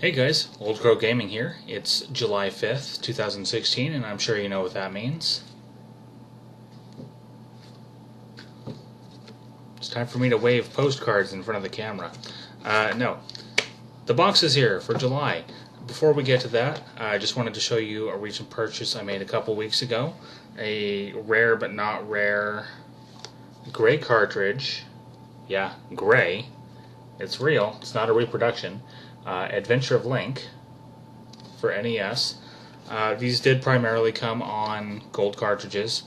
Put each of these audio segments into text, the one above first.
Hey guys, Old Crow Gaming here. It's July 5th, 2016, and I'm sure you know what that means. It's time for me to wave postcards in front of the camera. No. The box is here for July. Before we get to that, I just wanted to show you a recent purchase I made a couple weeks ago. A rare but not rare gray cartridge. Yeah, gray. It's real. It's not a reproduction. Adventure of Link for NES. These did primarily come on gold cartridges.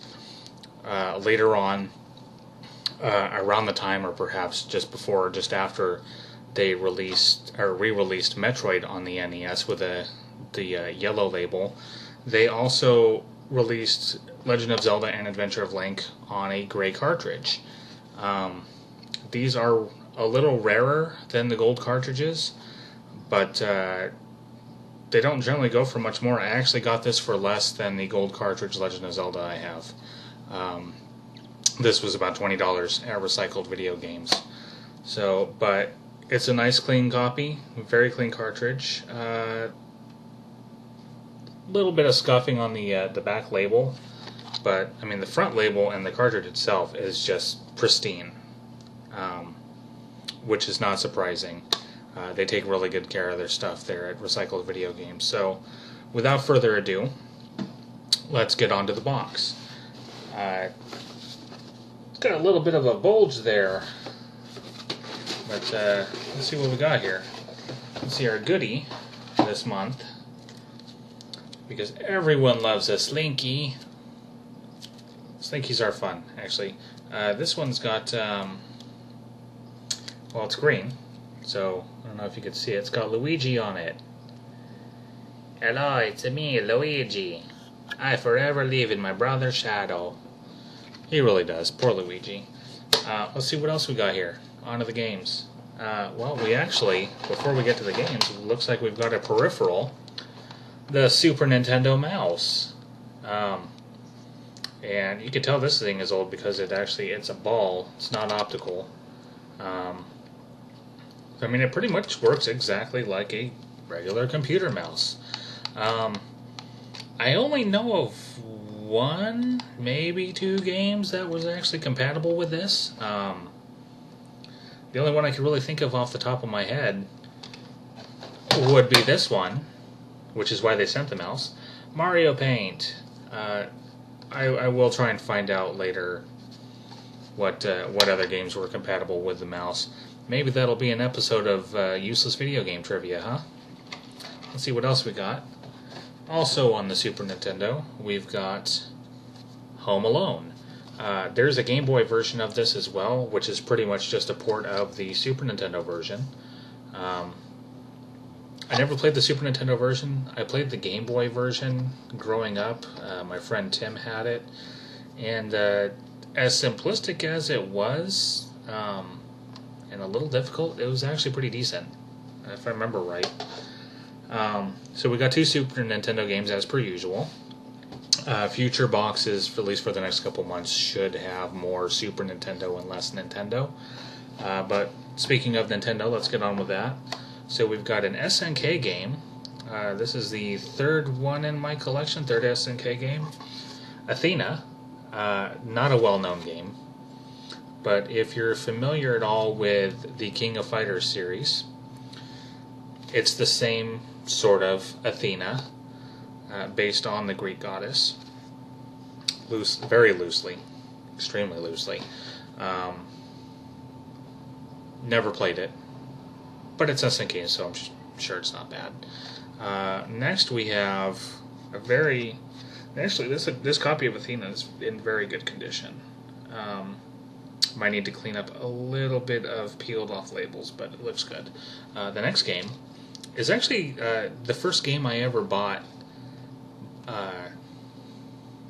Later on, around the time, or perhaps just before, or just after, they released or re-released Metroid on the NES with the yellow label. They also released Legend of Zelda and Adventure of Link on a gray cartridge. These are a little rarer than the gold cartridges, but they don't generally go for much more. I actually got this for less than the gold cartridge Legend of Zelda I have. This was about $20 at Recycled Video Games. So, but it's a nice clean copy, very clean cartridge. Little bit of scuffing on the back label, but I mean the front label and the cartridge itself is just pristine, which is not surprising. They take really good care of their stuff there at Recycled Video Games. So, without further ado, let's get on to the box. It's got a little bit of a bulge there, but let's see what we got here. Let's see our goodie this month, because everyone loves a Slinky. Slinkies are fun, actually. This one's got, well, it's green. So, I don't know if you can see it. It's got Luigi on it. Hello, it's me, Luigi. I forever live in my brother's shadow. He really does. Poor Luigi. Let's see what else we got here. On to the games. Well, we actually, before we get to the games, it looks like we've got a peripheral. The Super Nintendo mouse. And you can tell this thing is old because it's a ball. It's not optical. I mean, it pretty much works exactly like a regular computer mouse. I only know of one, maybe two games that was actually compatible with this. The only one I could really think of off the top of my head would be this one, which is why they sent the mouse. Mario Paint. I will try and find out later what other games were compatible with the mouse. Maybe that'll be an episode of useless video game trivia, huh? Let's see what else we got. Also on the Super Nintendo, we've got Home Alone. There's a Game Boy version of this as well, which is pretty much just a port of the Super Nintendo version. I never played the Super Nintendo version. I played the Game Boy version growing up. My friend Tim had it. And as simplistic as it was, and a little difficult, it was actually pretty decent, if I remember right. So we got two Super Nintendo games as per usual. Future boxes, at least for the next couple months, should have more Super Nintendo and less Nintendo. But speaking of Nintendo, let's get on with that. So we've got an SNK game. This is the third one in my collection, third SNK game. Athena, not a well-known game. But if you're familiar at all with the King of Fighters series, it's the same sort of Athena, based on the Greek goddess, very loosely, extremely loosely. Never played it, but it's SNK, so I'm sure it's not bad. Next we have actually this copy of Athena is in very good condition. Might need to clean up a little bit of peeled off labels, but it looks good. The next game is actually the first game I ever bought.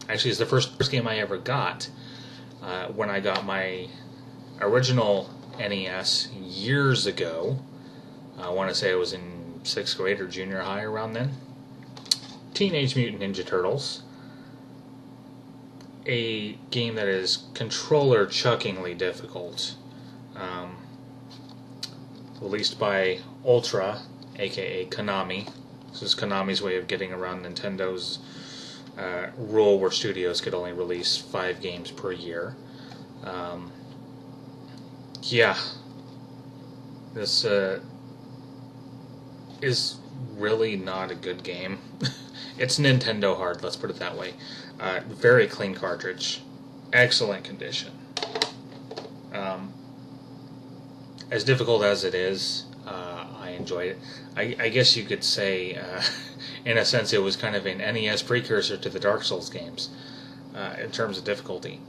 Actually, it's the first game I ever got when I got my original NES years ago. I want to say I was in 6th grade or junior high around then. Teenage Mutant Ninja Turtles. A game that is controller-chuckingly difficult. Released by Ultra aka Konami. This is Konami's way of getting around Nintendo's rule where studios could only release 5 games per year. Yeah, this is really not a good game. It's Nintendo hard, let's put it that way. Very clean cartridge, excellent condition. As difficult as it is, I enjoyed it. I guess you could say, in a sense, it was kind of an NES precursor to the Dark Souls games in terms of difficulty.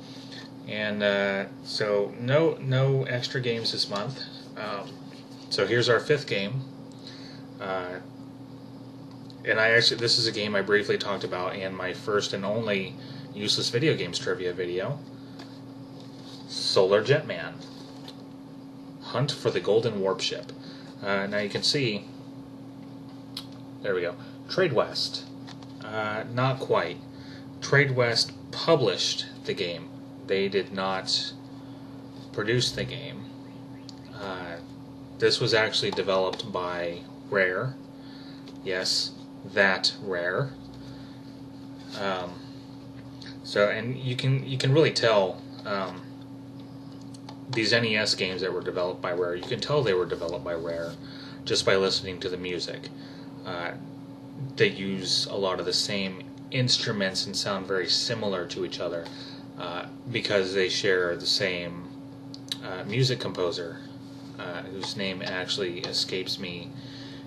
And so no extra games this month. So here's our 5th game. And this is a game I briefly talked about in my first and only Useless Video Games trivia video. Solar Jetman. Hunt for the Golden Warp Ship. Now you can see, there we go, Trade West. Not quite. Trade West published the game. They did not produce the game. This was actually developed by Rare. Yes, that Rare. And you can really tell these NES games that were developed by Rare. You can tell they were developed by Rare just by listening to the music. They use a lot of the same instruments and sound very similar to each other because they share the same music composer, whose name actually escapes me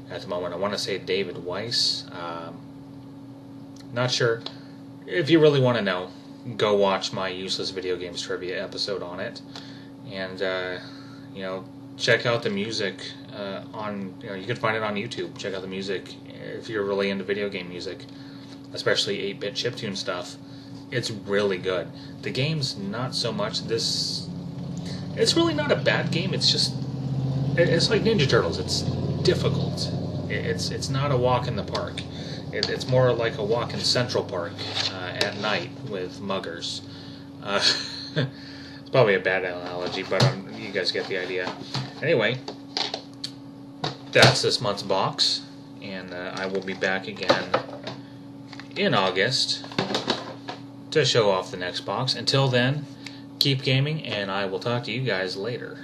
at the moment. I want to say David Weiss. Not sure. If you really want to know, go watch my Useless Video Games trivia episode on it, and check out the music on. You can find it on YouTube. Check out the music if you're really into video game music, especially 8-bit chiptune stuff. It's really good. The game's not so much. It's really not a bad game. It's like Ninja Turtles. It's difficult. It's not a walk in the park. It's more like a walk in Central Park at night with muggers. It's probably a bad analogy, but you guys get the idea. Anyway, that's this month's box, and I will be back again in August to show off the next box. Until then, keep gaming, and I will talk to you guys later.